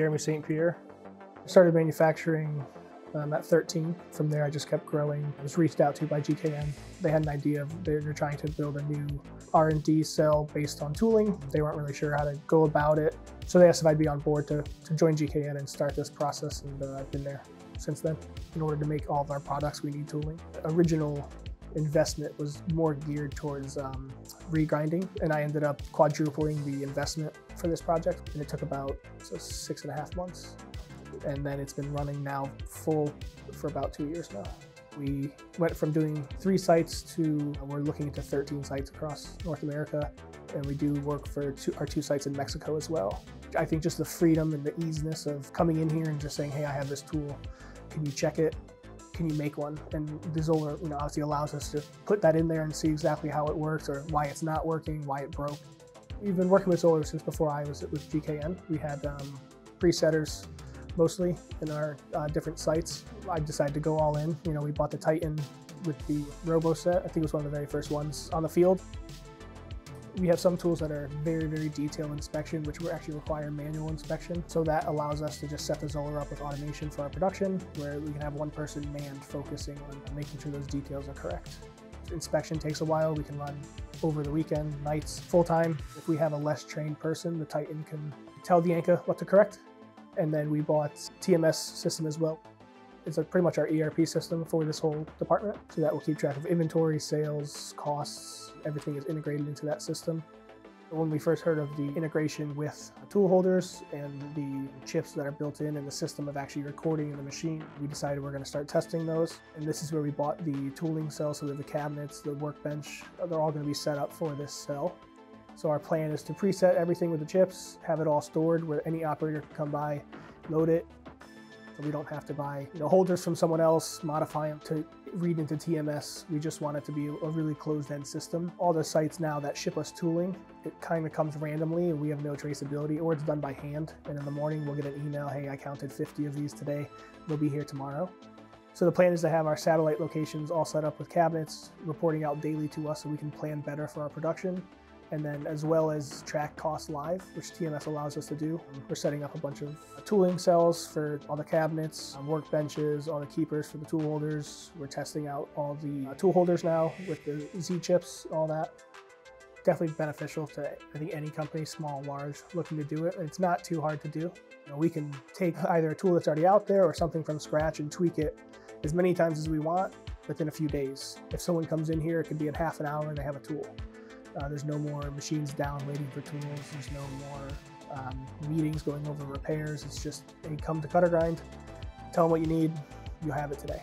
Jeremy St. Pierre. I started manufacturing at 13. From there, I just kept growing. I was reached out to by GKN. They had an idea of they're trying to build a new R&D cell based on tooling. They weren't really sure how to go about it. So they asked if I'd be on board to join GKN and start this process, and I've been there since then. In order to make all of our products, we need tooling. Original investment was more geared towards regrinding, and I ended up quadrupling the investment for this project, and it took about 6.5 months. And then it's been running now full for about 2 years now. We went from doing 3 sites to we're looking into 13 sites across North America, and we do work for our 2 sites in Mexico as well. I think just the freedom and the easiness of coming in here and just saying, hey, I have this tool, can you check it? Can you make one? And the Zolar, obviously allows us to put that in there and see exactly how it works or why it's not working, why it broke. We've been working with Zolar since before I was with GKN. We had presetters mostly in our different sites. I decided to go all in. We bought the Titan with the RoboSet. I think it was one of the very first ones on the field. We have some tools that are very, very detailed inspection, which will actually require manual inspection. So that allows us to just set the Zolar up with automation for our production, where we can have one person manned focusing on making sure those details are correct. Inspection takes a while. We can run over the weekend, nights, full time. If we have a less trained person, the Titan can tell the Anka what to correct. And then we bought TMS system as well. It's pretty much our ERP system for this whole department. So that will keep track of inventory, sales, costs, everything is integrated into that system. When we first heard of the integration with tool holders and the chips that are built in and the system of actually recording in the machine, we decided we're going to start testing those. And this is where we bought the tooling cell, so that the cabinets, the workbench, they're all going to be set up for this cell. So our plan is to preset everything with the chips, have it all stored where any operator can come by, load it. So we don't have to buy holders from someone else, modify them to read into TMS. We just want it to be a really closed-end system. All the sites now that ship us tooling, it kind of comes randomly and we have no traceability, or it's done by hand. And in the morning we'll get an email, hey, I counted 50 of these today. They'll be here tomorrow. So the plan is to have our satellite locations all set up with cabinets, reporting out daily to us so we can plan better for our production. And then as well as track costs live, which TMS allows us to do. We're setting up a bunch of tooling cells for all the cabinets, workbenches, all the keepers for the tool holders. We're testing out all the tool holders now with the Z chips, all that. Definitely beneficial to, I think, any company, small, large, looking to do it. It's not too hard to do. We can take either a tool that's already out there or something from scratch and tweak it as many times as we want within a few days. If someone comes in here, it could be in half an hour and they have a tool. There's no more machines down waiting for tools. There's no more meetings going over repairs. It's just, hey, come to Cut or Grind, tell them what you need, you'll have it today.